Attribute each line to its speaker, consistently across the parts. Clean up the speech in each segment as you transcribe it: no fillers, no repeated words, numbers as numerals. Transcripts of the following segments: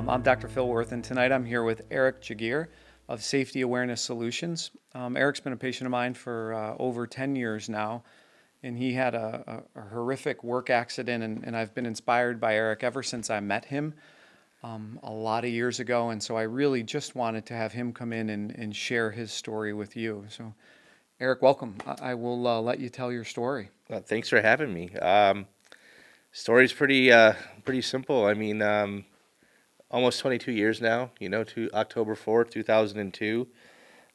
Speaker 1: I'm Dr. Phil Worth, and tonight I'm here with Eric Giguere of Safety Awareness Solutions. Eric's been a patient of mine for over 10 years now, and he had a horrific work accident, and I've been inspired by Eric ever since I met him a lot of years ago, and so I really just wanted to have him come in and share his story with you. So, Eric, welcome. I will let you tell your story.
Speaker 2: Thanks for having me. Story's pretty simple. Almost 22 years now. To October 4th, 2002.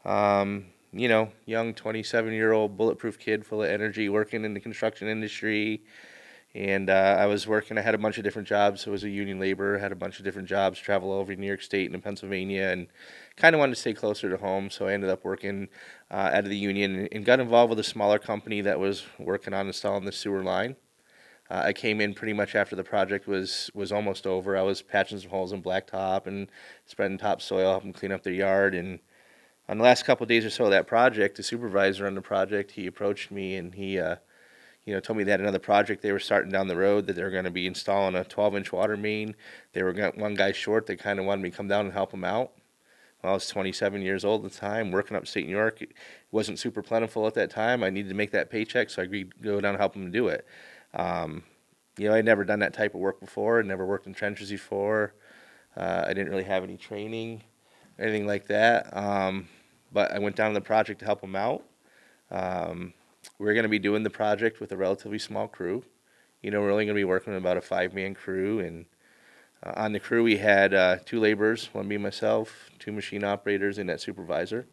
Speaker 2: Young 27-year-old bulletproof kid, full of energy, working in the construction industry. And I was working. I had a bunch of different jobs. I was a union laborer. Had a bunch of different jobs. Travel all over New York State and Pennsylvania, and kind of wanted to stay closer to home. So I ended up working out of the union and got involved with a smaller company that was working on installing the sewer line. I came in pretty much after the project was almost over. I was patching some holes in blacktop and spreading topsoil, helping clean up their yard. And on the last couple of days or so of that project, the supervisor on the project, he approached me and he told me they had another project they were starting down the road, that they were going to be installing a 12-inch water main. They were one guy short. They kind of wanted me to come down and help them out. Well, I was 27 years old at the time, working upstate New York. It wasn't super plentiful at that time. I needed to make that paycheck, so I agreed to go down and help them do it. I'd never done that type of work before. I'd never worked in trenches before. I didn't really have any training, anything like that. But I went down to the project to help them out. We're going to be doing the project with a relatively small crew. We're only going to be working with about a 5-man crew. And on the crew, we had 2 laborers, one being myself, 2 machine operators, and that supervisor.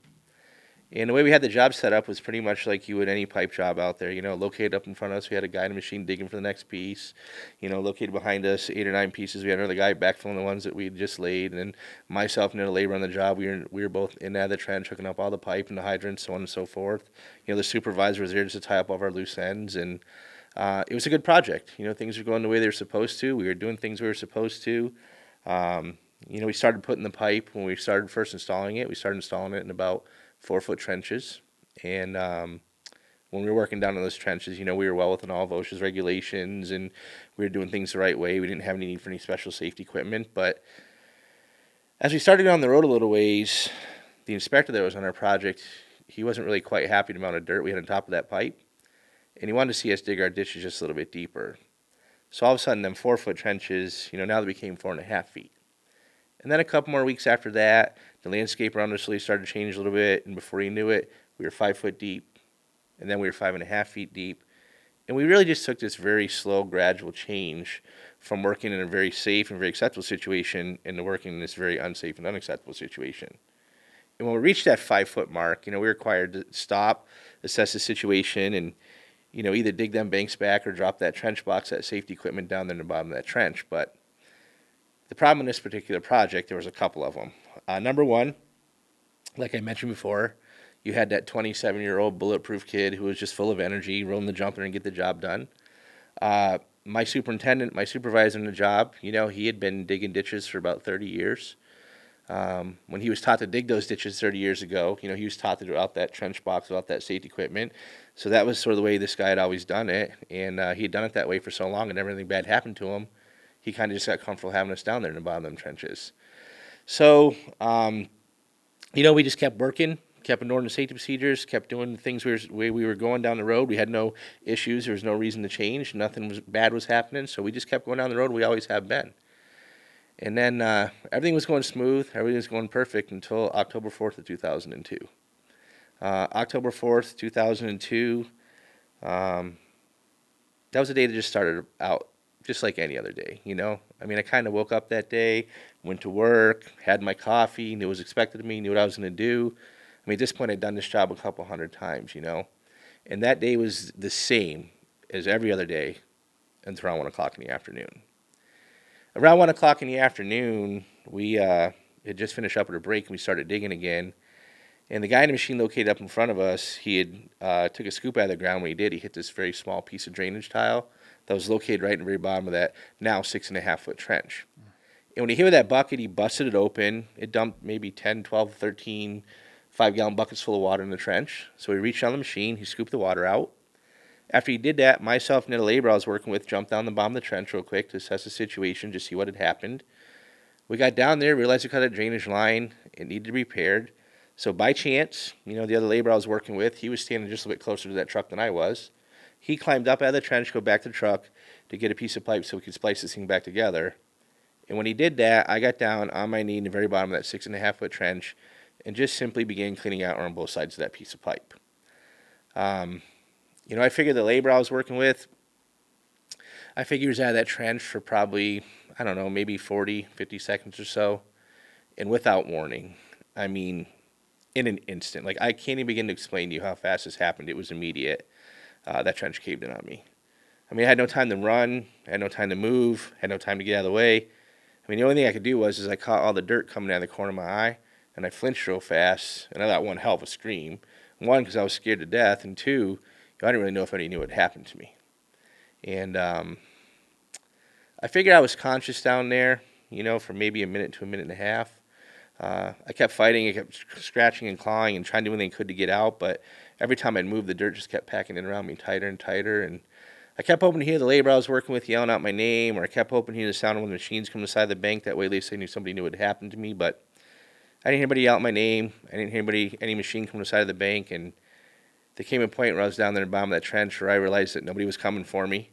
Speaker 2: And the way we had the job set up was pretty much like you would any pipe job out there. Located up in front of us, we had a guy in a machine digging for the next piece. Located behind us, 8 or 9 pieces, we had another guy backfilling the ones that we just laid. And then myself and another labor on the job, we were both in and out of the trench, hooking up all the pipe and the hydrants, so on and so forth. The supervisor was there just to tie up all of our loose ends. And it was a good project. Things were going the way they were supposed to. We were doing things we were supposed to. We started putting the pipe when we started first installing it. We started installing it in about 4-foot trenches, and when we were working down in those trenches, we were well within all of OSHA's regulations, and we were doing things the right way. We didn't have any need for any special safety equipment, but as we started down the road a little ways, the inspector that was on our project, he wasn't really quite happy with the amount of dirt we had on top of that pipe, and he wanted to see us dig our ditches just a little bit deeper. So all of a sudden, them 4-foot trenches, now they became 4.5 feet. And then a couple more weeks after that, the landscape around us really started to change a little bit, and before you knew it, we were 5 foot deep, and then we were 5.5 feet deep. And we really just took this very slow, gradual change from working in a very safe and very acceptable situation into working in this very unsafe and unacceptable situation. And when we reached that 5-foot mark, we were required to stop, assess the situation, and either dig them banks back or drop that trench box, that safety equipment down there in the bottom of that trench. But the problem in this particular project, there was a couple of them. Number one, like I mentioned before, you had that 27-year-old bulletproof kid who was just full of energy, rolling the jumper and get the job done. My superintendent, my supervisor in the job, he had been digging ditches for about 30 years. When he was taught to dig those ditches 30 years ago, he was taught to do out that trench box without that safety equipment. So that was sort of the way this guy had always done it, and he had done it that way for so long, and never anything bad happened to him. He kind of just got comfortable having us down there in the bottom of them trenches. So, we just kept working, kept ignoring the safety procedures, kept doing the things the way we were going down the road. We had no issues. There was no reason to change. Nothing bad was happening. So we just kept going down the road we always have been. And then everything was going smooth. Everything was going perfect until October 4th of 2002. October 4th, 2002, that was a day that just started out just like any other day, I kind of woke up that day, went to work, had my coffee, knew what was expected of me, knew what I was going to do. At this point, I'd done this job a couple hundred times, And that day was the same as every other day until around 1 o'clock in the afternoon. Around 1 o'clock in the afternoon, we had just finished up with a break, and we started digging again. And the guy in the machine located up in front of us, he had took a scoop out of the ground. When he did, he hit this very small piece of drainage tile that was located right in the very bottom of that now 6.5-foot trench. And when he hit with that bucket, he busted it open. It dumped maybe 10, 12, 13 5-gallon buckets full of water in the trench. So he reached on the machine, he scooped the water out. After he did that, myself and the laborer I was working with jumped down the bottom of the trench real quick to assess the situation, just see what had happened. We got down there, realized we cut a drainage line. It needed to be repaired. So by chance, the other laborer I was working with, he was standing just a bit closer to that truck than I was. He climbed up out of the trench, go back to the truck to get a piece of pipe so we could splice this thing back together. And when he did that, I got down on my knee in the very bottom of that 6.5 foot trench and just simply began cleaning out on both sides of that piece of pipe. I figured the laborer I was working with, I figured he was out of that trench for probably, I don't know, maybe 40, 50 seconds or so. And without warning, I mean, in an instant. Like, I can't even begin to explain to you how fast this happened. It was immediate. That trench caved in on me. I mean, I had no time to run, I had no time to move, had no time to get out of the way. I mean, the only thing I could do was I caught all the dirt coming out of the corner of my eye, and I flinched real fast, and I let one hell of a scream. One, because I was scared to death, and two, I didn't really know if anybody knew what had happened to me. And I figured I was conscious down there, for maybe a minute to a minute and a half. I kept fighting, I kept scratching and clawing and trying to do anything I could to get out, but every time I'd move, the dirt just kept packing in around me tighter and tighter, and I kept hoping to hear the laborer I was working with yelling out my name, or I kept hoping to hear the sound of when the machines come to the side of the bank. That way, at least I knew somebody knew what had happened to me, but I didn't hear anybody yell out my name. I didn't hear any machine come to the side of the bank, and there came a point where I was down there in the bottom of that trench where I realized that nobody was coming for me.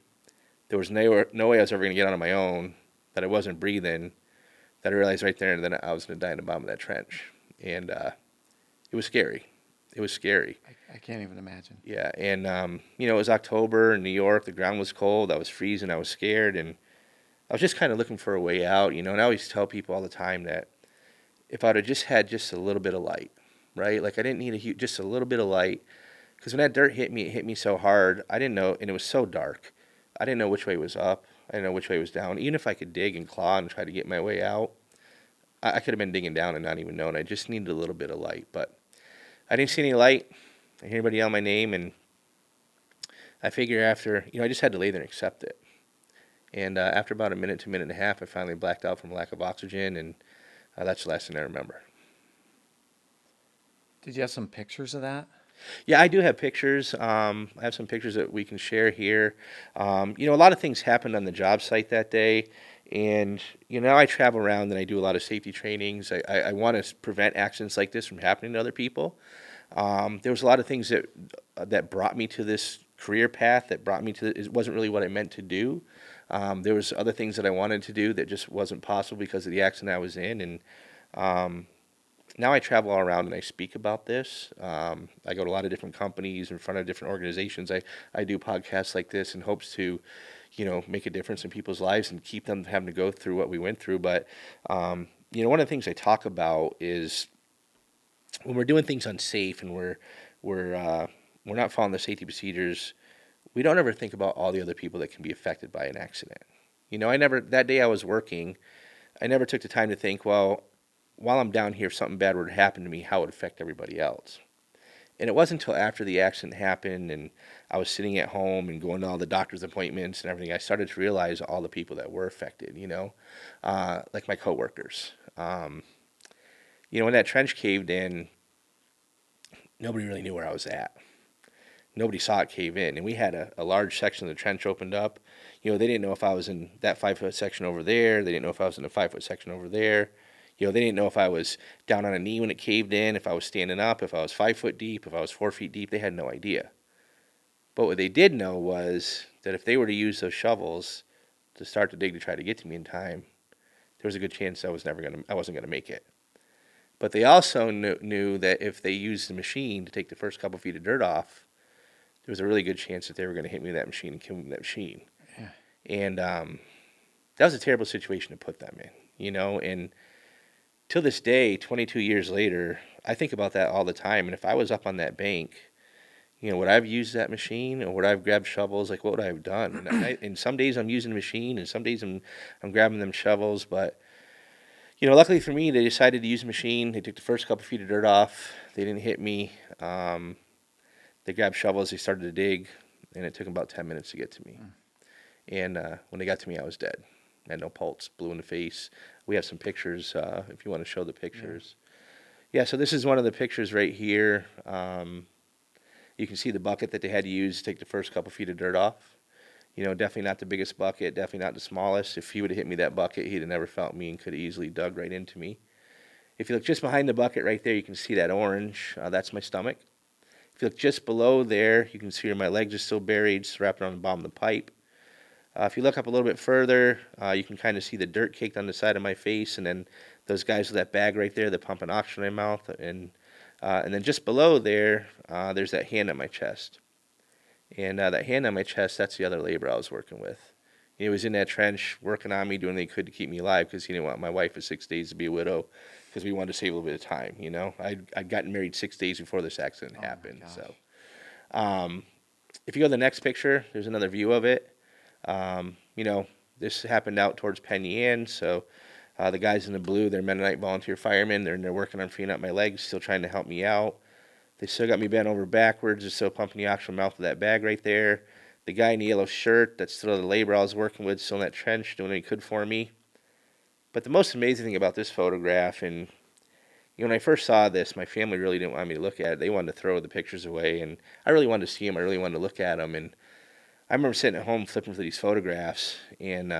Speaker 2: There was no way I was ever going to get out on my own, that I wasn't breathing, that I realized right there and then I was going to die in the bottom of that trench. And it was scary. It was scary.
Speaker 1: I can't even imagine.
Speaker 2: Yeah, and, it was October in New York. The ground was cold. I was freezing. I was scared, and I was just kind of looking for a way out, and I always tell people all the time that if I would have just had just a little bit of light, right? Like, I didn't need just a little bit of light, because when that dirt hit me, it hit me so hard. I didn't know, and it was so dark. I didn't know which way was up. I didn't know which way was down. Even if I could dig and claw and try to get my way out, I could have been digging down and not even known. I just needed a little bit of light, but I didn't see any light. I didn't hear anybody yell my name, and I figure after, I just had to lay there and accept it. And after about a minute to a minute and a half, I finally blacked out from lack of oxygen, and that's the last thing I remember.
Speaker 1: Did you have some pictures of that?
Speaker 2: Yeah, I do have pictures. I have some pictures that we can share here. A lot of things happened on the job site that day. And, I travel around and I do a lot of safety trainings. I want to prevent accidents like this from happening to other people. There was a lot of things that brought me to this career path, that brought me to it wasn't really what I meant to do. There was other things that I wanted to do that just wasn't possible because of the accident I was in. And now I travel all around and I speak about this. I go to a lot of different companies in front of different organizations. I do podcasts like this in hopes to, make a difference in people's lives and keep them having to go through what we went through. But, one of the things I talk about is when we're doing things unsafe and we're not following the safety procedures, we don't ever think about all the other people that can be affected by an accident. That day I was working, I never took the time to think, well, while I'm down here, if something bad were to happen to me, how it would affect everybody else. And it wasn't until after the accident happened and I was sitting at home and going to all the doctor's appointments and everything, I started to realize all the people that were affected, like my coworkers. When that trench caved in, nobody really knew where I was at. Nobody saw it cave in. And we had a large section of the trench opened up. They didn't know if I was in that 5-foot section over there. They didn't know if I was in a 5-foot section over there. They didn't know if I was down on a knee when it caved in, if I was standing up, if I was 5 foot deep, if I was 4 feet deep. They had no idea. But what they did know was that if they were to use those shovels to start to dig to try to get to me in time, there was a good chance I wasn't gonna make it. But they also knew that if they used the machine to take the first couple feet of dirt off, there was a really good chance that they were going to hit me with that machine and kill me with that machine.
Speaker 1: Yeah.
Speaker 2: And that was a terrible situation to put them in, and till this day, 22 years later, I think about that all the time. And if I was up on that bank, would I have used that machine or would I have grabbed shovels? Like, what would I have done? And some days I'm using the machine and some days I'm grabbing them shovels. But, luckily for me, they decided to use the machine. They took the first couple feet of dirt off. They didn't hit me. They grabbed shovels. They started to dig. And it took them about 10 minutes to get to me. And when they got to me, I was dead. I had no pulse, blue in the face. We have some pictures if you want to show the pictures. Yeah, so this is one of the pictures right here. You can see the bucket that they had to use to take the first couple feet of dirt off. You know, definitely not the biggest bucket, definitely not the smallest. If he would have hit me that bucket, he'd have never felt me and could have easily dug right into me. If you look just behind the bucket right there, you can see that orange. That's my stomach. If you look just below there, you can see where my legs are still buried, just wrapped around the bottom of the pipe. If you look up a little bit further, you can kind of see the dirt caked on the side of my face, and then those guys with that bag right there that pump an oxygen in my mouth, and then just below there, there's that hand on my chest. And that hand on my chest, that's the other labor I was working with. He was in that trench working on me, doing what he could to keep me alive because he didn't want my wife for 6 days to be a widow because we wanted to save a little bit of time, you know. I'd gotten married 6 days before this accident
Speaker 1: Oh my
Speaker 2: happened.
Speaker 1: gosh.
Speaker 2: So if you go to the next picture, there's another view of it. You know, this happened out towards Penn Yan, so the guys in the blue, they're Mennonite volunteer firemen. They're working on freeing up my legs, still trying to help me out. They still got me bent over backwards, just still pumping the oxygen mouth of that bag right there. The guy in the yellow shirt, that's still the labor I was working with, still in that trench, doing what he could for me. But the most amazing thing about this photograph, and you know, when I first saw this, my family really didn't want me to look at it. They wanted to throw the pictures away, and I really wanted to see them. I really wanted to look at them, and I remember sitting at home flipping through these photographs, and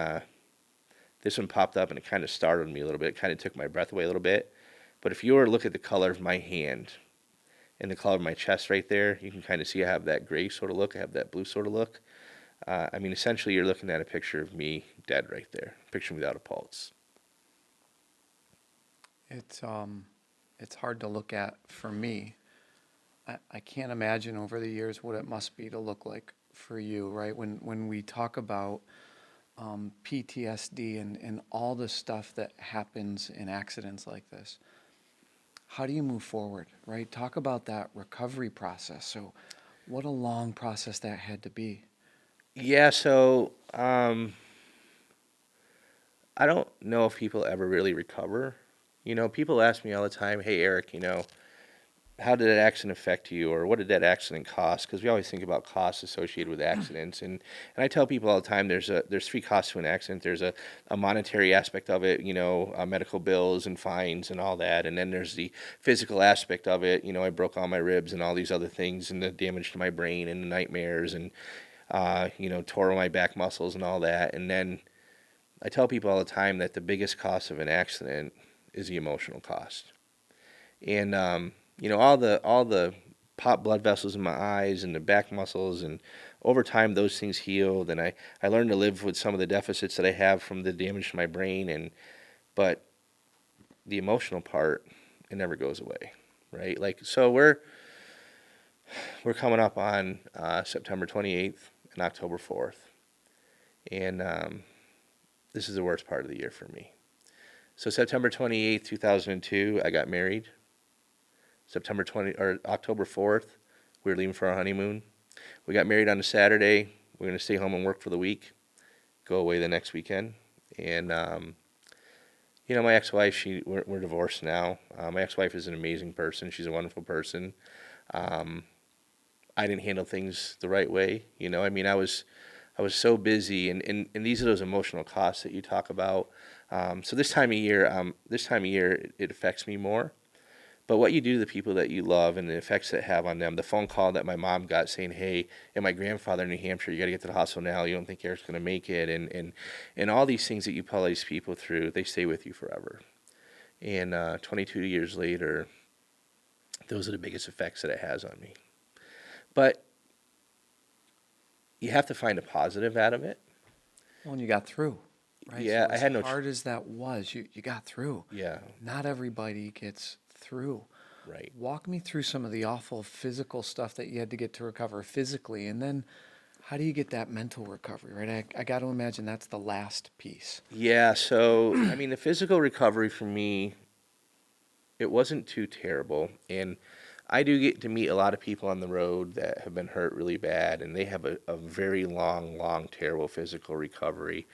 Speaker 2: this one popped up, and it kind of startled me a little bit. It kind of took my breath away a little bit. But if you were to look at the color of my hand and the color of my chest right there, you can kind of see I have that gray sort of look. I have that blue sort of look. I mean, essentially, you're looking at a picture of me dead right there, a picture without a pulse.
Speaker 1: It's hard to look at for me. I can't imagine over the years what it must be to look like for you, right? When we talk about PTSD and all the stuff that happens in accidents like this, how do you move forward, right? Talk about that recovery process. So, what a long process that had to be.
Speaker 2: Yeah, so I don't know if people ever really recover. You know, people ask me all the time, hey, Eric, you know, how did that accident affect you, or what did that accident cost? Because we always think about costs associated with accidents, and I tell people all the time there's three costs to an accident. There's a monetary aspect of it, you know, medical bills and fines and all that, and then there's the physical aspect of it. You know, I broke all my ribs and all these other things, and the damage to my brain and the nightmares, and you know, tore my back muscles and all that. And then I tell people all the time that the biggest cost of an accident is the emotional cost. And you know, all the popped blood vessels in my eyes and the back muscles, and over time those things healed, and I learned to live with some of the deficits that I have from the damage to my brain, and but the emotional part, it never goes away, right? Like, so we're coming up on September 28th and October 4th, and this is the worst part of the year for me. So September 28th, 2002, I got married. October 4th, we were leaving for our honeymoon. We got married on a Saturday. We're going to stay home and work for the week, go away the next weekend. And, you know, my ex-wife, we're divorced now. My ex-wife is an amazing person. She's a wonderful person. I didn't handle things the right way. You know, I mean, I was so busy, and these are those emotional costs that you talk about. So this time of year, it affects me more. But what you do to the people that you love and the effects that have on them, the phone call that my mom got saying, hey, and my grandfather in New Hampshire, you got to get to the hospital now. You don't think Eric's going to make it. And all these things that you put all these people through, they stay with you forever. And 22 years later, those are the biggest effects that it has on me. But you have to find a positive out of it.
Speaker 1: Well, and you got through, right?
Speaker 2: Yeah,
Speaker 1: So
Speaker 2: I
Speaker 1: as
Speaker 2: had no
Speaker 1: hard as that was, you got through.
Speaker 2: Yeah,
Speaker 1: Not everybody gets through.
Speaker 2: right.
Speaker 1: Walk me through some of the awful physical stuff that you had to get to recover physically, and then how do you get that mental recovery, right? I got to imagine that's the last piece.
Speaker 2: Yeah, so, I mean, the physical recovery for me, it wasn't too terrible. And I do get to meet a lot of people on the road that have been hurt really bad, and they have a very long, terrible physical recovery.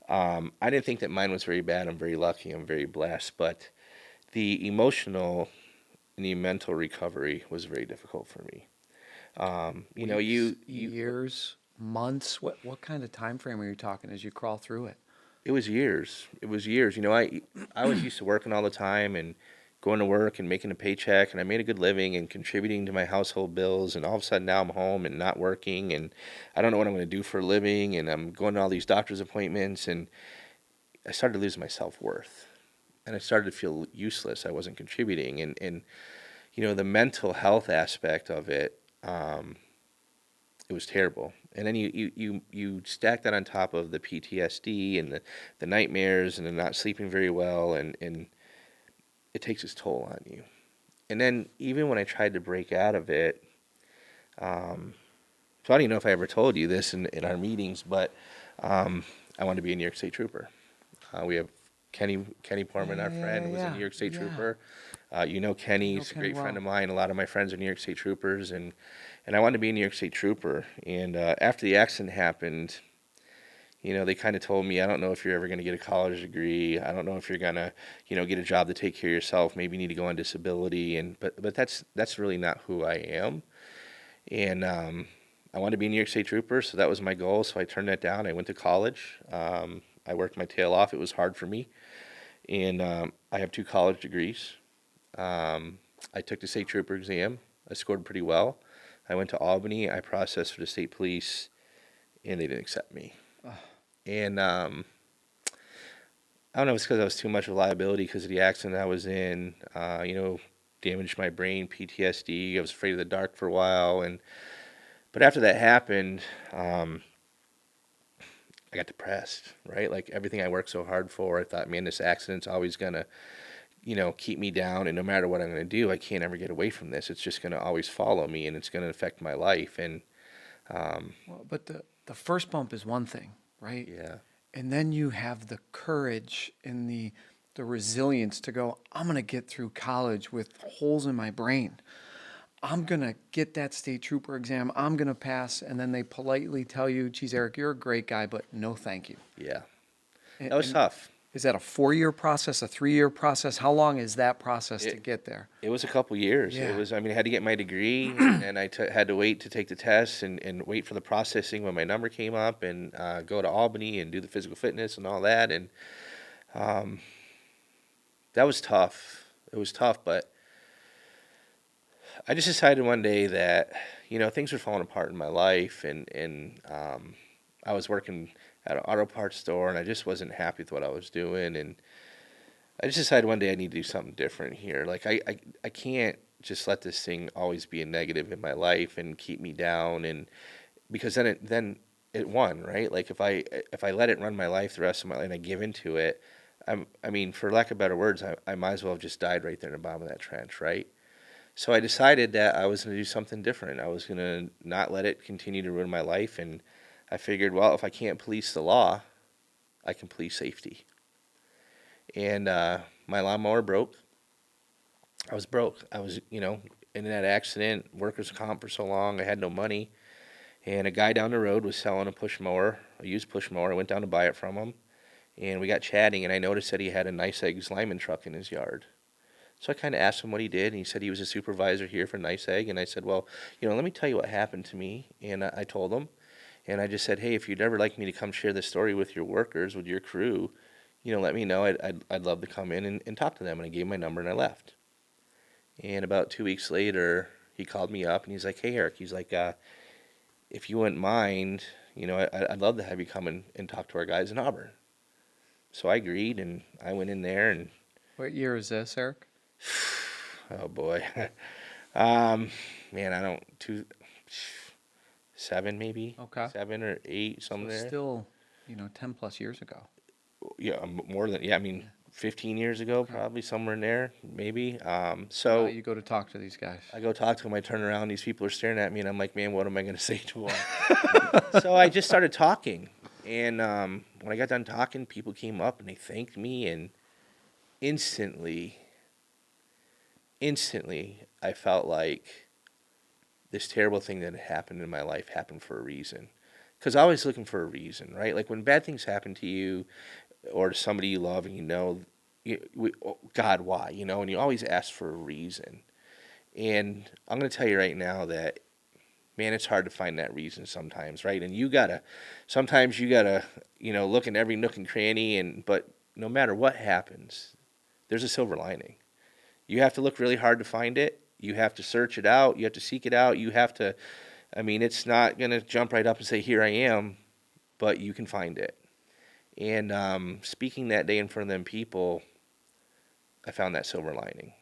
Speaker 2: I didn't think that mine was very bad. I'm very lucky. I'm very blessed. But the emotional and the mental recovery was very difficult for me. You know,
Speaker 1: Weeks, years, months? What kind of time frame are you talking as you crawl through it?
Speaker 2: it was years. It was years. You know, I was used to working all the time and going to work and making a paycheck, and I made a good living and contributing to my household bills, and all of a sudden now I'm home and not working, and I don't know what I'm going to do for a living, and I'm going to all these doctor's appointments, and I started losing my self-worth, and I started to feel useless. I wasn't contributing, and the mental health aspect of it, it was terrible. And then you stack that on top of the PTSD and the nightmares and the not sleeping very well, and it takes its toll on you. And then even when I tried to break out of it, so I don't even know if I ever told you this in our meetings, but I wanted to be a New York State Trooper. We have Kenny Portman, our friend, was a New York State Trooper. Kenny, he's a
Speaker 1: Kenny
Speaker 2: great friend
Speaker 1: well.
Speaker 2: of mine. A lot of my friends are New York State Troopers, and I wanted to be a New York State Trooper. And after the accident happened, they kind of told me, I don't know if you're ever going to get a college degree. I don't know if you're going to, get a job to take care of yourself. Maybe you need to go on disability. But that's really not who I am. And I wanted to be a New York State Trooper, so that was my goal. So I turned that down. I went to college. I worked my tail off. It was hard for me. And I have 2 college degrees. I took the state trooper exam. I scored pretty well. I went to Albany. I processed for the state police, and they didn't accept me. And I don't know if it's because I was too much of a liability because of the accident I was in. Damaged my brain, PTSD. I was afraid of the dark for a while, but after that happened, I got depressed. Right, like everything I worked so hard for, I thought, man, this accident's always gonna keep me down, and no matter what I'm going to do, I can't ever get away from this. It's just going to always follow me, and it's going to affect my life. And
Speaker 1: Well, but the first bump is one thing, right?
Speaker 2: yeah,
Speaker 1: And then you have the courage and the resilience to go, I'm going to get through college with holes in my brain. I'm going to get that state trooper exam. I'm going to pass. And then they politely tell you, geez, Eric, you're a great guy, but no thank you.
Speaker 2: yeah,
Speaker 1: And,
Speaker 2: that was
Speaker 1: and
Speaker 2: tough.
Speaker 1: is that a 4-year process, a 3-year process? How long is that process to
Speaker 2: It
Speaker 1: get there?
Speaker 2: it was a couple years.
Speaker 1: Yeah.
Speaker 2: I mean, I had to get my degree, and then had to wait to take the test and wait for the processing when my number came up, and go to Albany and do the physical fitness and all that. And that was tough. It was tough, but I just decided one day that things were falling apart in my life, and I was working at an auto parts store, and I just wasn't happy with what I was doing, and I just decided one day I need to do something different here. Like I can't just let this thing always be a negative in my life and keep me down, and because then it won, right? Like if I let it run my life the rest of my life and I give into it, I mean, for lack of better words, I might as well have just died right there in the bottom of that trench, right? So I decided that I was going to do something different. I was going to not let it continue to ruin my life, and I figured, well, if I can't police the law, I can police safety. And my lawnmower broke. I was broke. I was, in that accident, workers' comp for so long. I had no money. And a guy down the road was selling a push mower, a used push mower. I went down to buy it from him. And we got chatting, and I noticed that he had a Nice Eggs lineman truck in his yard. So I kind of asked him what he did, and he said he was a supervisor here for Nice Egg. And I said, well, let me tell you what happened to me. And I told him. And I just said, hey, if you'd ever like me to come share this story with your workers, with your crew, let me know. I'd love to come in and talk to them. And I gave him my number, and I left. And about 2 weeks later, he called me up, and he's like, hey, Eric, he's like, if you wouldn't mind, I'd love to have you come and talk to our guys in Auburn. So I agreed, and I went in there, and
Speaker 1: What year is this, Eric?
Speaker 2: oh boy, man, I don't 7 maybe,
Speaker 1: Okay.
Speaker 2: 7 or 8
Speaker 1: So
Speaker 2: somewhere.
Speaker 1: still, 10 plus years ago.
Speaker 2: Yeah, more than I mean, 15 years ago,
Speaker 1: Okay.
Speaker 2: probably somewhere in there, maybe.
Speaker 1: Now
Speaker 2: So
Speaker 1: you go to talk to these guys.
Speaker 2: I go talk to them. I turn around, these people are staring at me, and I'm like, man, what am I going to say to them? So I just started talking, and when I got done talking, people came up and they thanked me, and instantly, I felt like this terrible thing that had happened in my life happened for a reason. Because I was looking for a reason, right? Like when bad things happen to you or to somebody you love, and God, why? And you always ask for a reason. And I'm going to tell you right now that, man, it's hard to find that reason sometimes, right? And sometimes you gotta, look in every nook and cranny, but no matter what happens, there's a silver lining. You have to look really hard to find it. You have to search it out. You have to seek it out. You have to, I mean, it's not going to jump right up and say, here I am, but you can find it. And speaking that day in front of them people, I found that silver lining.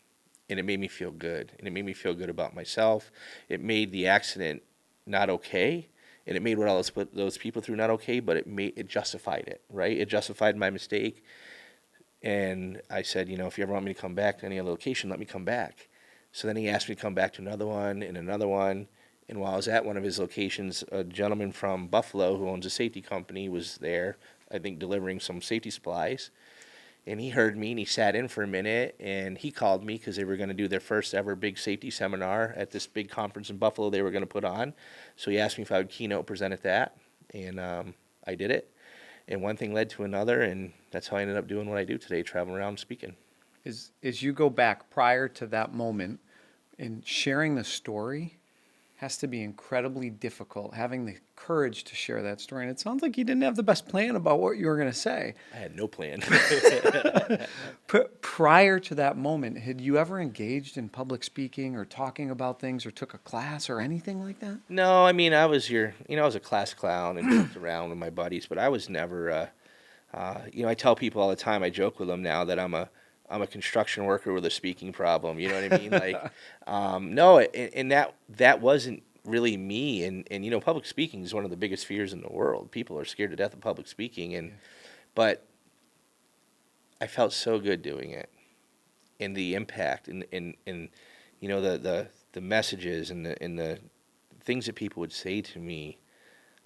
Speaker 2: And it made me feel good. And it made me feel good about myself. It made the accident not okay. And it made what I was put those people through not okay, but it justified it, right? It justified my mistake. And I said, you know, if you ever want me to come back to any other location, let me come back. So then he asked me to come back to another one and another one. And while I was at one of his locations, a gentleman from Buffalo who owns a safety company was there, I think delivering some safety supplies. And he heard me and he sat in for a minute and he called me because they were going to do their first ever big safety seminar at this big conference in Buffalo they were going to put on. So he asked me if I would keynote present at that. And I did it. And one thing led to another, and that's how I ended up doing what I do today, traveling around speaking.
Speaker 1: As you go back prior to that moment and sharing the story has to be incredibly difficult, having the courage to share that story. And it sounds like you didn't have the best plan about what you were going to say.
Speaker 2: I had no plan.
Speaker 1: Prior to that moment, had you ever engaged in public speaking or talking about things or took a class or anything like that?
Speaker 2: No, I mean, I was I was a class clown and joked around with my buddies, but I was never, I tell people all the time, I joke with them now that I'm a construction worker with a speaking problem. You know what I mean? Like, no, and that wasn't really me. And public speaking is one of the biggest fears in the world. People are scared to death of public speaking, but I felt so good doing it, and the impact, and the messages and the things that people would say to me,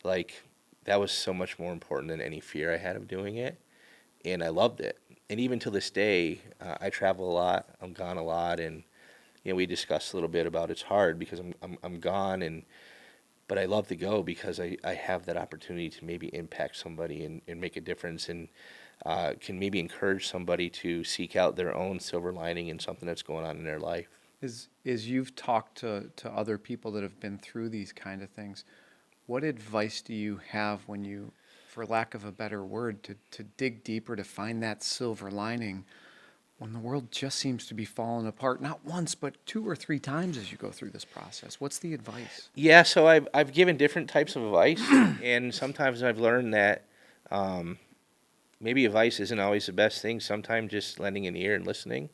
Speaker 2: like that was so much more important than any fear I had of doing it, and I loved it. And even to this day, I travel a lot. I'm gone a lot, and we discussed a little bit about it's hard because I'm gone, but I love to go because I have that opportunity to maybe impact somebody and make a difference, and can maybe encourage somebody to seek out their own silver lining in something that's going on in their life.
Speaker 1: As you've talked to other people that have been through these kind of things, what advice do you have when you, for lack of a better word, to dig deeper, to find that silver lining when the world just seems to be falling apart, not once, but 2 or 3 times as you go through this process? What's the advice?
Speaker 2: Yeah, so I've given different types of advice, and sometimes I've learned that maybe advice isn't always the best thing. Sometimes just lending an ear and listening.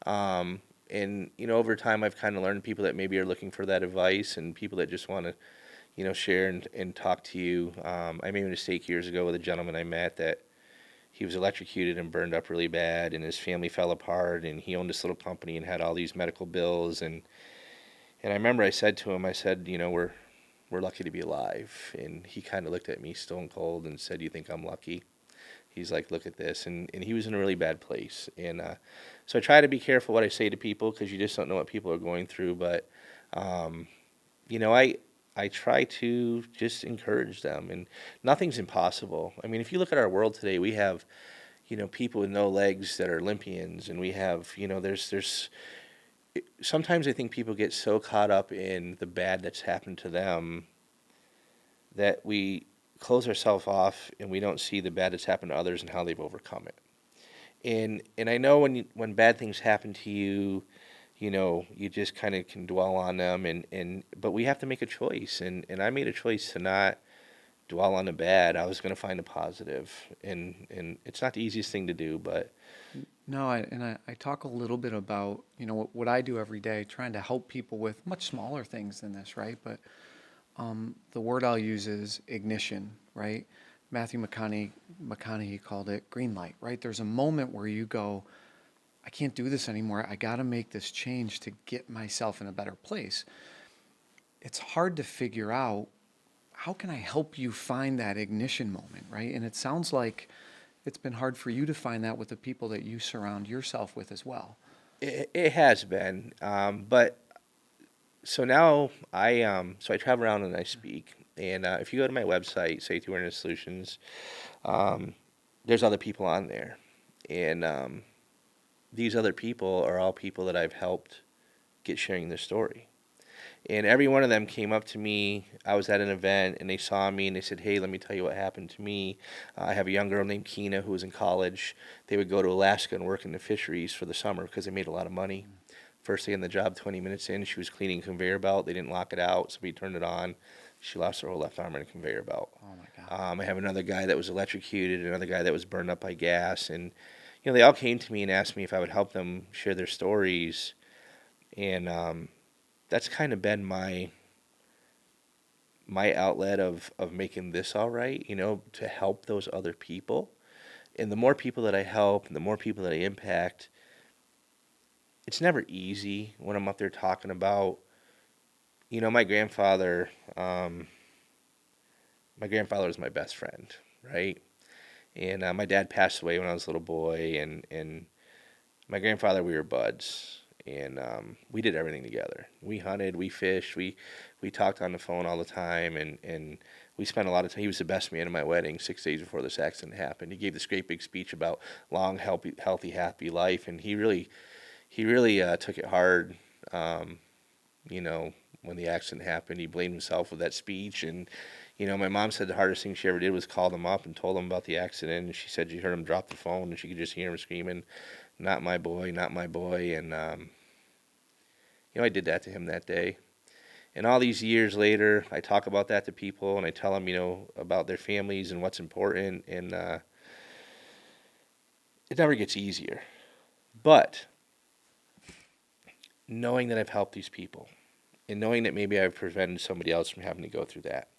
Speaker 2: And over time, I've kind of learned people that maybe are looking for that advice, and people that just want to, share and talk to you. I made a mistake years ago with a gentleman I met that he was electrocuted and burned up really bad, and his family fell apart, and he owned this little company and had all these medical bills, and I remember I said to him, we're lucky to be alive, and he kind of looked at me stone cold and said, "You think I'm lucky?" He's like, "Look at this," and he was in a really bad place, and so I try to be careful what I say to people because you just don't know what people are going through, but I try to just encourage them, and nothing's impossible. I mean, if you look at our world today, we have, people with no legs that are Olympians, and we have, there's sometimes I think people get so caught up in the bad that's happened to them that we close ourselves off and we don't see the bad that's happened to others and how they've overcome it. And I know when bad things happen to you, you just kind of can dwell on them, but we have to make a choice, and I made a choice to not dwell on the bad. I was going to find a positive, and it's not the easiest thing to do, but
Speaker 1: No, I talk a little bit about, what I do every day, trying to help people with much smaller things than this, right? But the word I'll use is ignition, right? Matthew McConaughey called it green light, right? There's a moment where you go, I can't do this anymore. I got to make this change to get myself in a better place. It's hard to figure out, how can I help you find that ignition moment, right? And it sounds like it's been hard for you to find that with the people that you surround yourself with as well.
Speaker 2: it has been. But so now I travel around and I speak, and if you go to my website, Safety Awareness Solutions, there's other people on there, and these other people are all people that I've helped get sharing their story. And every one of them came up to me. I was at an event and they saw me and they said, "Hey, let me tell you what happened to me. I have a young girl named Keena who was in college. They would go to Alaska and work in the fisheries for the summer because they made a lot of money. First day on the job, 20 minutes in, she was cleaning a conveyor belt. They didn't lock it out, so we turned it on. She lost her whole left arm in a conveyor belt.
Speaker 1: Oh my God.
Speaker 2: I have another guy that was electrocuted, another guy that was burned up by gas, and they all came to me and asked me if I would help them share their stories, and that's kind of been my outlet of making this all right, to help those other people. And the more people that I help and the more people that I impact, it's never easy when I'm up there talking about, my grandfather. My grandfather was my best friend, right? And my dad passed away when I was a little boy, and my grandfather, we were buds, and we did everything together. We hunted, we fished, we talked on the phone all the time, and we spent a lot of time. He was the best man at my wedding 6 days before this accident happened. He gave this great big speech about long, healthy, happy life, and he really took it hard. Um, when the accident happened, he blamed himself with that speech, and my mom said the hardest thing she ever did was call him up and told him about the accident, and she said she heard him drop the phone, and she could just hear him screaming, "Not my boy, not my boy," and I did that to him that day. And all these years later, I talk about that to people, and I tell them, about their families and what's important, and it never gets easier. But knowing that I've helped these people, and knowing that maybe I've prevented somebody else from having to go through that,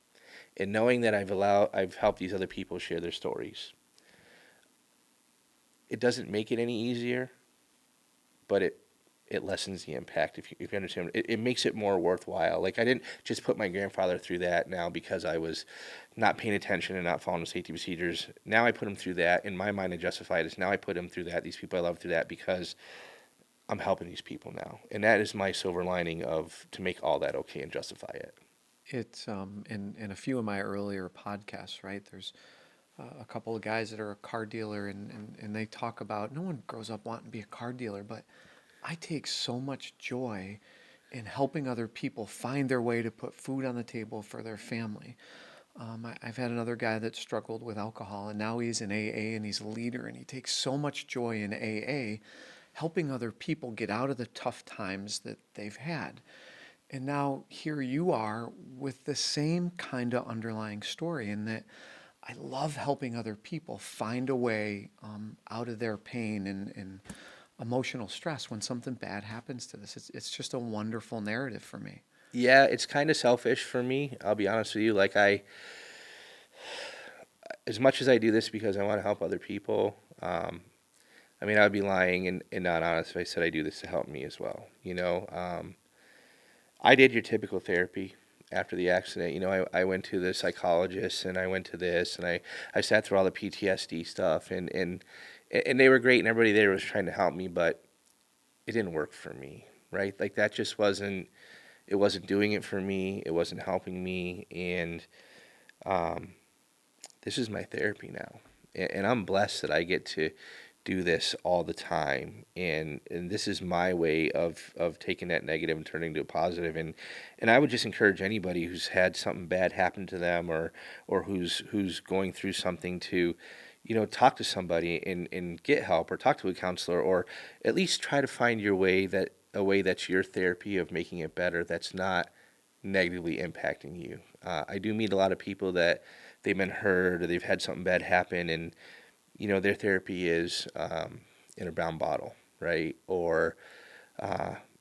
Speaker 2: and knowing that I've helped these other people share their stories, it doesn't make it any easier, but it lessens the impact, if you understand. It makes it more worthwhile. Like, I didn't just put my grandfather through that now because I was not paying attention and not following the safety procedures. Now I put him through that. In my mind, I justify it as now I put him through that, these people I love through that, because I'm helping these people now. And that is my silver lining to make all that okay and justify it.
Speaker 1: It's in a few of my earlier podcasts, right? There's a couple of guys that are a car dealer, and they talk about no one grows up wanting to be a car dealer, but I take so much joy in helping other people find their way to put food on the table for their family. I've had another guy that struggled with alcohol, and now he's in AA and he's a leader, and he takes so much joy in AA helping other people get out of the tough times that they've had. And now here you are with the same kind of underlying story, in that I love helping other people find a way out of their pain and emotional stress when something bad happens to this. It's just a wonderful narrative for me.
Speaker 2: Yeah, it's kind of selfish for me. I'll be honest with you. Like, as much as I do this because I want to help other people, I mean, I would be lying and not honest if I said I do this to help me as well. I did your typical therapy after the accident. I went to the psychologist and I went to this and I sat through all the PTSD stuff and they were great and everybody there was trying to help me, but it didn't work for me, right? Like, that just it wasn't doing it for me. It wasn't helping me. And this is my therapy now. And I'm blessed that I get to do this all the time, and this is my way of taking that negative and turning to a positive. And I would just encourage anybody who's had something bad happen to them, or who's going through something, to talk to somebody and get help, or talk to a counselor, or at least try to find a way that's your therapy of making it better, that's not negatively impacting you. I do meet a lot of people that they've been hurt or they've had something bad happen, and their therapy is in a brown bottle, right? Or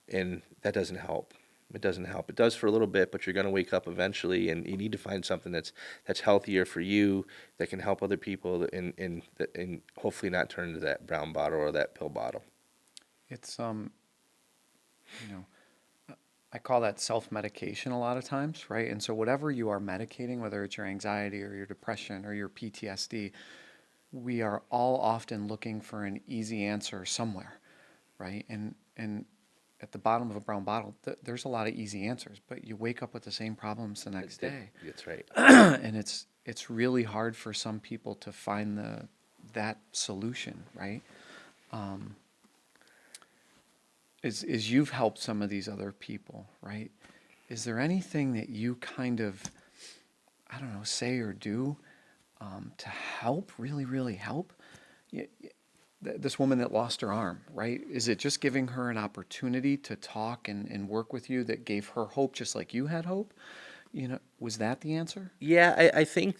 Speaker 2: and that doesn't help. It doesn't help. It does for a little bit, but you're going to wake up eventually, and you need to find something that's healthier for you, that can help other people, and hopefully not turn into that brown bottle or that pill bottle.
Speaker 1: It's you know, I call that self-medication a lot of times, right? And so whatever you are medicating, whether it's your anxiety or your depression or your PTSD, we are all often looking for an easy answer somewhere, right? And at the bottom of a brown bottle, there's a lot of easy answers, but you wake up with the same problems the next day.
Speaker 2: That's right.
Speaker 1: And it's really hard for some people to find that solution, right? Is you've helped some of these other people, right? is there anything that you kind of, I don't know, say or do to help, really, really help? This woman that lost her arm, right? Is it just giving her an opportunity to talk and work with you that gave her hope just like you had hope? Was that the answer?
Speaker 2: Yeah, I think,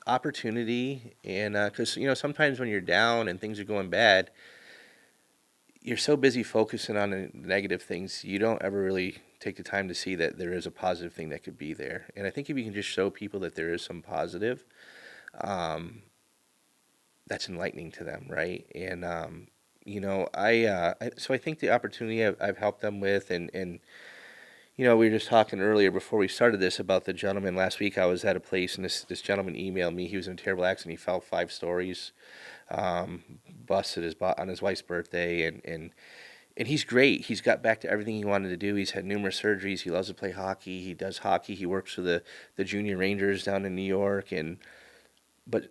Speaker 2: opportunity and, because, sometimes when you're down and things are going bad, you're so busy focusing on the negative things, you don't ever really take the time to see that there is a positive thing that could be there. And I think if you can just show people that there is some positive, um, that's enlightening to them, right? And so I think the opportunity I've helped them with, and we were just talking earlier before we started this about the gentleman last week. I was at a place and this gentleman emailed me. He was in a terrible accident. He fell 5 stories, busted on his wife's birthday, and he's great. He's got back to everything he wanted to do. He's had numerous surgeries. He loves to play hockey. He does hockey. He works for the junior Rangers down in New York, but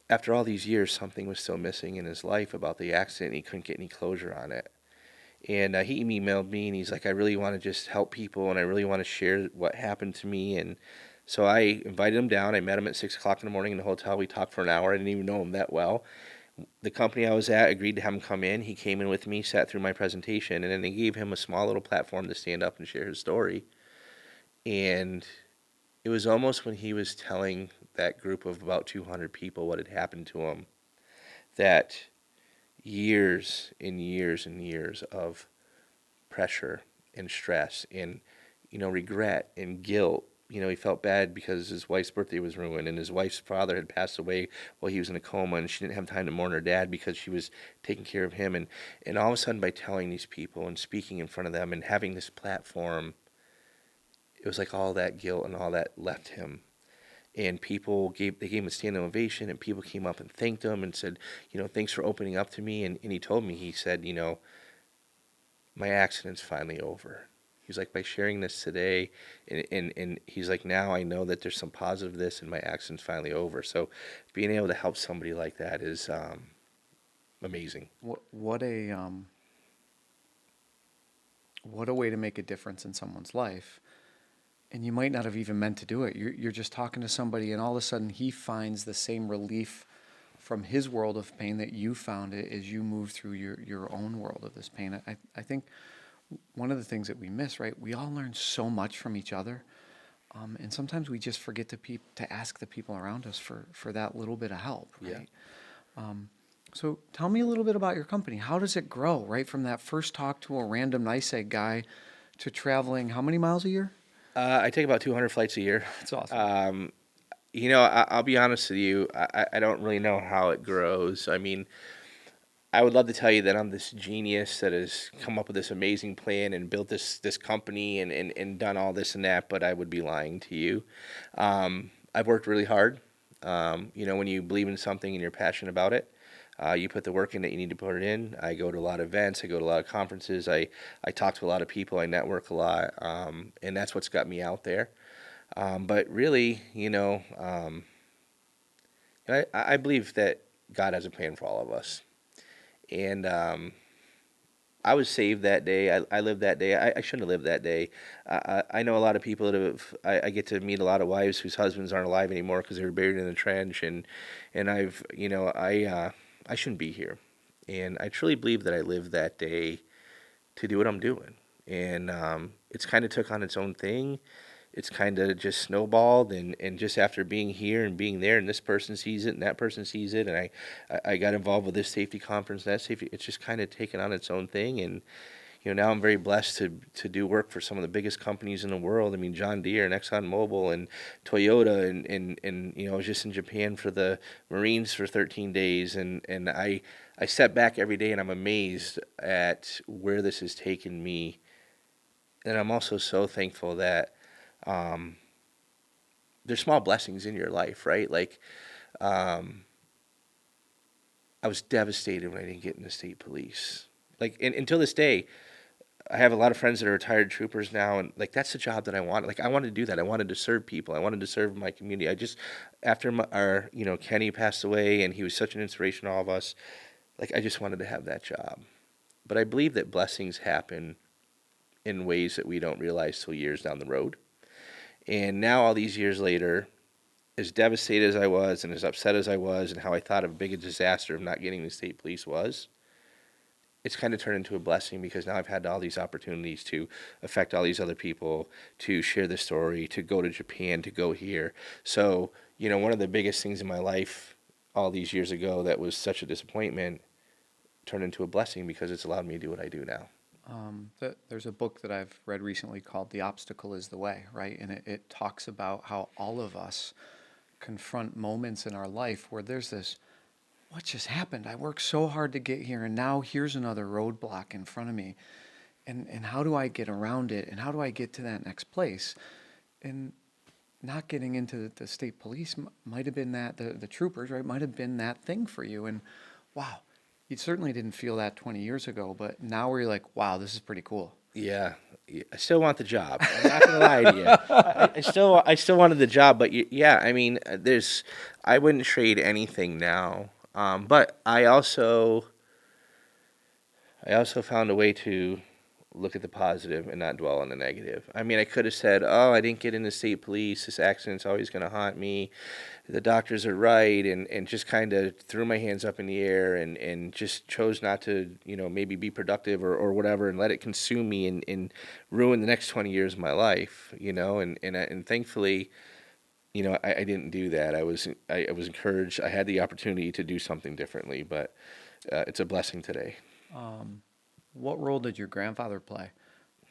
Speaker 2: after all these years, something was still missing in his life about the accident. He couldn't get any closure on it. And he emailed me and he's like, I really want to just help people and I really want to share what happened to me. And so I invited him down. I met him at 6 o'clock in the morning in the hotel. We talked for an hour. I didn't even know him that well. The company I was at agreed to have him come in. He came in with me, sat through my presentation, and then they gave him a small little platform to stand up and share his story. And it was almost when he was telling that group of about 200 people what had happened to him that years and years and years of pressure and stress and regret and guilt. He felt bad because his wife's birthday was ruined and his wife's father had passed away while he was in a coma, and she didn't have time to mourn her dad because she was taking care of him. And all of a sudden, by telling these people and speaking in front of them and having this platform, it was like all that guilt and all that left him. And they gave him a standing ovation, and people came up and thanked him and said, thanks for opening up to me. And he told me, he said, my accident's finally over. He's like, by sharing this today, and he's like, now I know that there's some positive this, and my accident's finally over. So being able to help somebody like that is amazing.
Speaker 1: What a way to make a difference in someone's life. And you might not have even meant to do it. You're just talking to somebody, and all of a sudden he finds the same relief from his world of pain that you found it as you move through your own world of this pain. I think one of the things that we miss, right? We all learn so much from each other, and sometimes we just forget to ask the people around us for that little bit of help, right?
Speaker 2: Yeah.
Speaker 1: So tell me a little bit about your company. How does it grow, right? From that first talk to a random NICEAG guy to traveling how many miles a year?
Speaker 2: I take about 200 flights a year.
Speaker 1: That's awesome.
Speaker 2: I'll be honest with you. I don't really know how it grows. I mean, I would love to tell you that I'm this genius that has come up with this amazing plan and built this company and done all this and that, but I would be lying to you. I've worked really hard. When you believe in something and you're passionate about it, you put the work in that you need to put it in. I go to a lot of events. I go to a lot of conferences. I talk to a lot of people. I network a lot. And that's what's got me out there. But really, I believe that God has a plan for all of us. And I was saved that day. I lived that day. I shouldn't have lived that day. I know a lot of people that have. I get to meet a lot of wives whose husbands aren't alive anymore because they were buried in the trench, and I shouldn't be here. And I truly believe that I lived that day to do what I'm doing. And it's kind of took on its own thing. It's kind of just snowballed, and just after being here and being there, and this person sees it and that person sees it, and I got involved with this safety conference, that safety, it's just kind of taken on its own thing. And now I'm very blessed to do work for some of the biggest companies in the world. I mean, John Deere and ExxonMobil and Toyota, and I was just in Japan for the Marines for 13 days, and I step back every day and I'm amazed at where this has taken me. And I'm also so thankful that there's small blessings in your life, right? Like, I was devastated when I didn't get in the state police. Like, and until this day, I have a lot of friends that are retired troopers now, and like that's the job that I wanted. Like, I wanted to do that. I wanted to serve people. I wanted to serve my community. After Kenny passed away, and he was such an inspiration to all of us. Like, I just wanted to have that job. But I believe that blessings happen in ways that we don't realize till years down the road. And now, all these years later, as devastated as I was and as upset as I was and how I thought of big a disaster of not getting the state police was, it's kind of turned into a blessing because now I've had all these opportunities to affect all these other people, to share the story, to go to Japan, to go here. So, one of the biggest things in my life all these years ago that was such a disappointment turned into a blessing because it's allowed me to do what I do now.
Speaker 1: There's a book that I've read recently called The Obstacle is the Way, right? And it talks about how all of us confront moments in our life where there's this, what just happened? I worked so hard to get here, and now here's another roadblock in front of me. And how do I get around it? And how do I get to that next place? And not getting into the state police might have been that, the troopers, right, might have been that thing for you. And wow, you certainly didn't feel that 20 years ago, but now where you're like, wow, this is pretty cool.
Speaker 2: Yeah, I still want the job. I'm not gonna lie to you. I still wanted the job, but yeah, I mean, I wouldn't trade anything now. But I also found a way to look at the positive and not dwell on the negative. I mean, I could have said, "Oh, I didn't get into state police. This accident's always going to haunt me. The doctors are right," and just kind of threw my hands up in the air and just chose not to, maybe be productive or whatever and let it consume me and ruin the next 20 years of my life, and thankfully, I didn't do that. I was encouraged. I had the opportunity to do something differently, but it's a blessing today.
Speaker 1: What role did your grandfather play?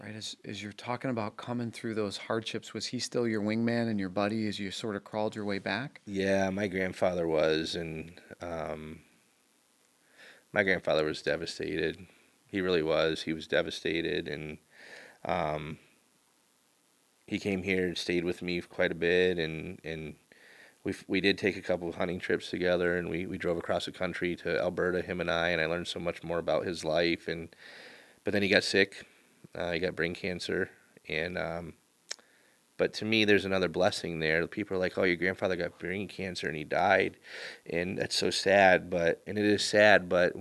Speaker 1: Right, as you're talking about coming through those hardships, was he still your wingman and your buddy as you sort of crawled your way back?
Speaker 2: Yeah, my grandfather was, and my grandfather was devastated. He really was. He was devastated, and um, he came here and stayed with me quite a bit, and we did take a couple of hunting trips together, and we drove across the country to Alberta, him and I learned so much more about his life, but then he got sick. He got brain cancer, and but to me, there's another blessing there. People are like, "Oh, your grandfather got brain cancer and he died," and that's so sad. And it is sad. But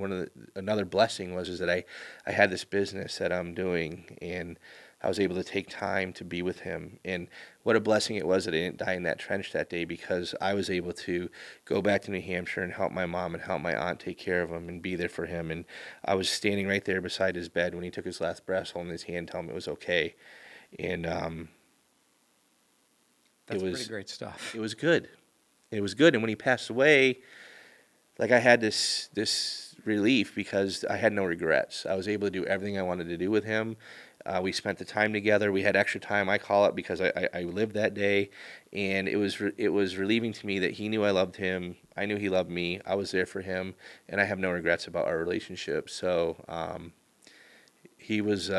Speaker 2: another blessing was is that I had this business that I'm doing, and I was able to take time to be with him. And what a blessing it was that I didn't die in that trench that day because I was able to go back to New Hampshire and help my mom and help my aunt take care of him and be there for him. And I was standing right there beside his bed when he took his last breath, holding his hand, telling him it was okay. And
Speaker 1: That's pretty great stuff.
Speaker 2: it was good. It was good. And when he passed away, like I had this relief because I had no regrets. I was able to do everything I wanted to do with him. We spent the time together. We had extra time. I call it because I lived that day, and it was relieving to me that he knew I loved him. I knew he loved me. I was there for him, and I have no regrets about our relationship. So he was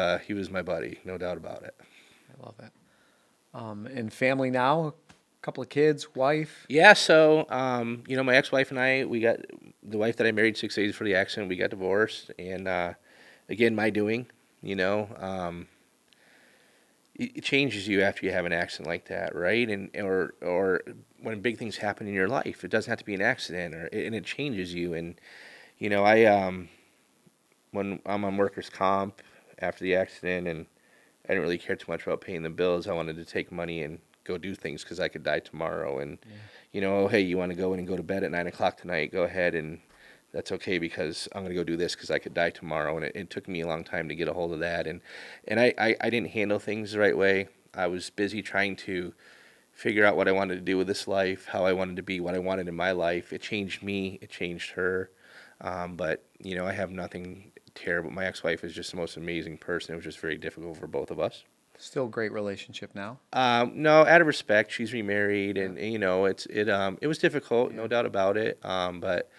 Speaker 2: my buddy, no doubt about it.
Speaker 1: I love it. And family now, a couple of kids, wife.
Speaker 2: Yeah, so my ex-wife and I, we got the wife that I married 6 days before the accident. We got divorced, and again, my doing. It changes you after you have an accident like that, right? Or when big things happen in your life, it doesn't have to be an accident, and it changes you. And I when I'm on workers' comp after the accident, and I didn't really care too much about paying the bills. I wanted to take money and go do things because I could die tomorrow. And oh, hey, you want to go in and go to bed at 9 o'clock tonight? Go ahead, and that's okay because I'm going to go do this because I could die tomorrow. And it took me a long time to get a hold of that. And I didn't handle things the right way. I was busy trying to figure out what I wanted to do with this life, how I wanted to be, what I wanted in my life. It changed me. It changed her. But I have nothing terrible. My ex-wife is just the most amazing person. It was just very difficult for both of us.
Speaker 1: Still great relationship now.
Speaker 2: No, out of respect, she's remarried, and it was difficult, no doubt about it. But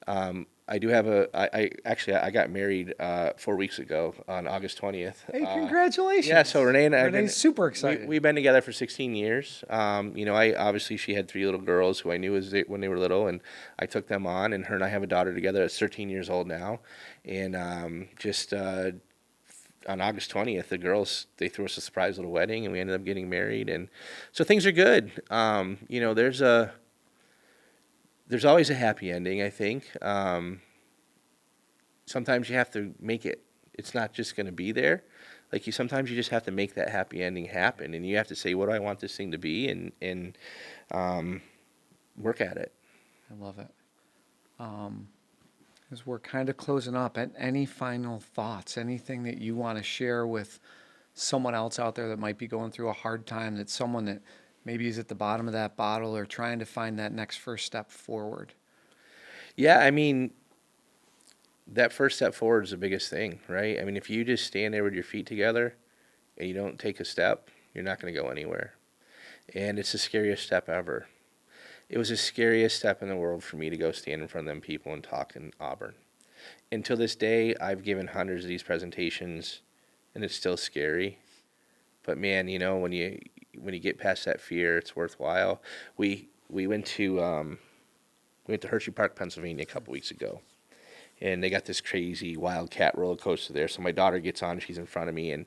Speaker 2: I do have I got married 4 weeks ago on August 20th.
Speaker 1: Hey, congratulations!
Speaker 2: Yeah, so Renee and I
Speaker 1: Renee's super excited.
Speaker 2: We've been together for 16 years. I obviously she had 3 little girls who I knew when they were little, and I took them on. And her and I have a daughter together that's 13 years old now, and just. On August 20th, the girls, they threw us a surprise little wedding, and we ended up getting married, and so things are good. There's always a happy ending, I think. Sometimes you have to make it. It's not just going to be there. Like sometimes you just have to make that happy ending happen, and you have to say, what do I want this thing to be, and um, work at it.
Speaker 1: I love it. As we're kind of closing up, any final thoughts, anything that you want to share with someone else out there that might be going through a hard time, that someone that maybe is at the bottom of that bottle or trying to find that next first step forward?
Speaker 2: Yeah, I mean, that first step forward is the biggest thing, right? I mean, if you just stand there with your feet together and you don't take a step, you're not going to go anywhere. And it's the scariest step ever. It was the scariest step in the world for me to go stand in front of them people and talk in Auburn. Until this day, I've given hundreds of these presentations, and it's still scary. But man, when you get past that fear, it's worthwhile. We went to Hershey Park, Pennsylvania, a couple weeks ago, and they got this crazy wildcat roller coaster there. So my daughter gets on, she's in front of me, and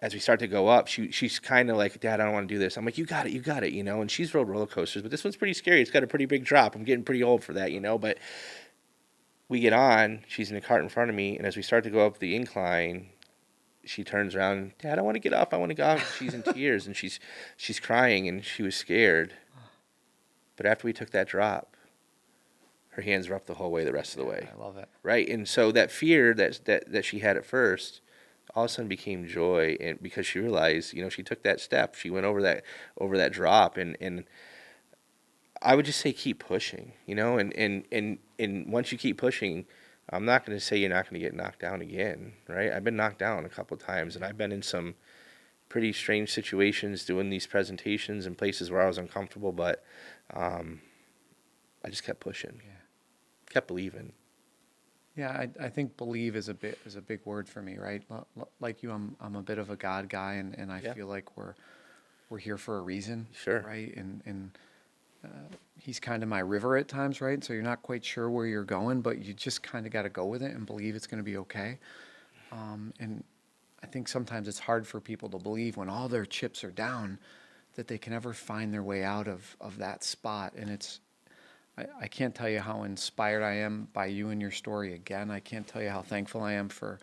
Speaker 2: as we start to go up, she's kind of like, Dad, I don't want to do this. I'm like, you got it, And she's rode roller coasters, but this one's pretty scary. It's got a pretty big drop. I'm getting pretty old for that, But we get on, she's in the cart in front of me, and as we start to go up the incline, she turns around, Dad, I want to get off. I want to go off. She's in tears, and she's crying, and she was scared. But after we took that drop, her hands were up the whole way, the rest of the way.
Speaker 1: I love it.
Speaker 2: Right? And so that fear that she had at first all of a sudden became joy, and because she realized, she took that step. She went over that drop, and I would just say keep pushing, and once you keep pushing, I'm not going to say you're not going to get knocked down again, right? I've been knocked down a couple of times, and I've been in some pretty strange situations doing these presentations in places where I was uncomfortable, but I just kept pushing,
Speaker 1: Yeah.
Speaker 2: kept believing.
Speaker 1: Yeah, I think believe is a big word for me, right? Like you, I'm a bit of a God guy, and I
Speaker 2: Yeah.
Speaker 1: feel like we're here for a reason,
Speaker 2: Sure.
Speaker 1: right? And he's kind of my river at times, right? So you're not quite sure where you're going, but you just kind of got to go with it and believe it's going to be okay. And I think sometimes it's hard for people to believe when all their chips are down that they can ever find their way out of that spot. And I can't tell you how inspired I am by you and your story again. I can't tell you how thankful I am for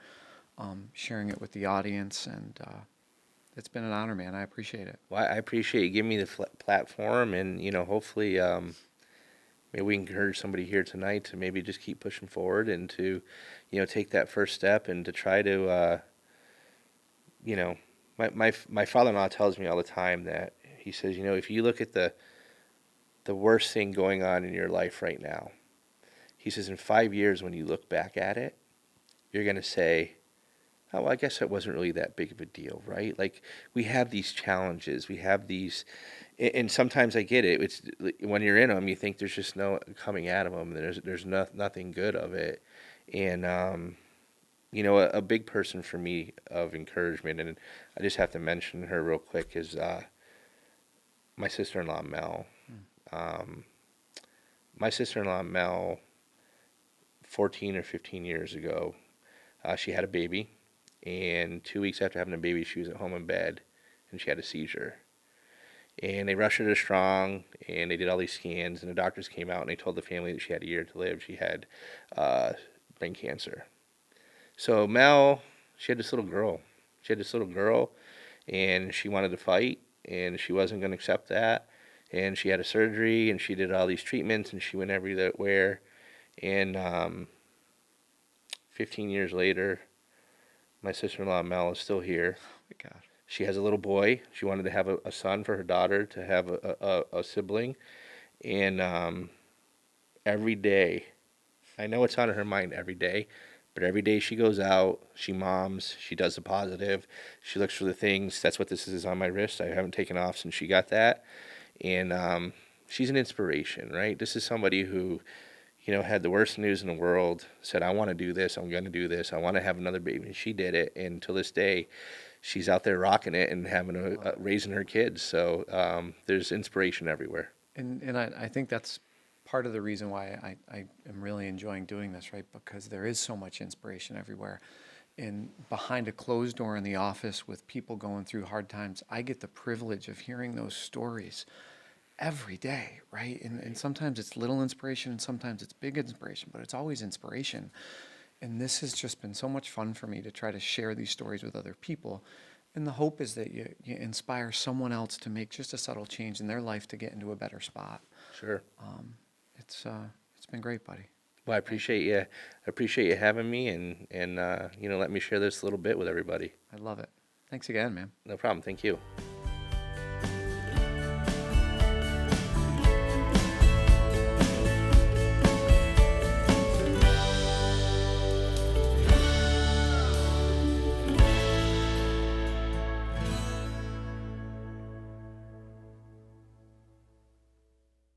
Speaker 1: sharing it with the audience. And it's been an honor, man. I appreciate it.
Speaker 2: Well, I appreciate you giving me the platform, and hopefully, maybe we can encourage somebody here tonight to maybe just keep pushing forward and to, take that first step and to try to, my father-in-law tells me all the time that he says, if you look at the worst thing going on in your life right now, he says in 5 years when you look back at it, you're going to say, oh, well, I guess it wasn't really that big of a deal, right? Like, we have these challenges, we have these, and sometimes I get it. It's when you're in them, you think there's just no coming out of them. There's nothing good of it, and a big person for me of encouragement, and I just have to mention her real quick, is my sister-in-law Mel. My sister-in-law Mel, 14 or 15 years ago, she had a baby. And 2 weeks after having a baby, she was at home in bed, and she had a seizure. And they rushed her to Strong, and they did all these scans, and the doctors came out, and they told the family that she had a year to live. She had brain cancer. So Mel, she had this little girl. And she wanted to fight, and she wasn't going to accept that. And she had a surgery, and she did all these treatments, and she went everywhere. And 15 years later, my sister-in-law Mel is still here.
Speaker 1: Oh my God.
Speaker 2: She has a little boy. She wanted to have a son for her daughter to have a sibling. And every day, I know it's on her mind every day, but every day she goes out, she moms, she does the positive, she looks for the things. That's what this is on my wrist. I haven't taken off since she got that. And she's an inspiration, right? This is somebody who had the worst news in the world, said, I want to do this, I'm going to do this, I want to have another baby. And she did it, and to this day, she's out there rocking it and having raising her kids. So there's inspiration everywhere.
Speaker 1: And I think that's part of the reason why I am really enjoying doing this, right? Because there is so much inspiration everywhere. And behind a closed door in the office with people going through hard times, I get the privilege of hearing those stories every day, right? And sometimes it's little inspiration and sometimes it's big inspiration, but it's always inspiration. And this has just been so much fun for me to try to share these stories with other people. And the hope is that you inspire someone else to make just a subtle change in their life to get into a better spot.
Speaker 2: Sure.
Speaker 1: It's been great, buddy.
Speaker 2: Well, I
Speaker 1: Thank you.
Speaker 2: appreciate you having me and let me share this little bit with everybody.
Speaker 1: I love it. Thanks again, man.
Speaker 2: No problem. Thank you.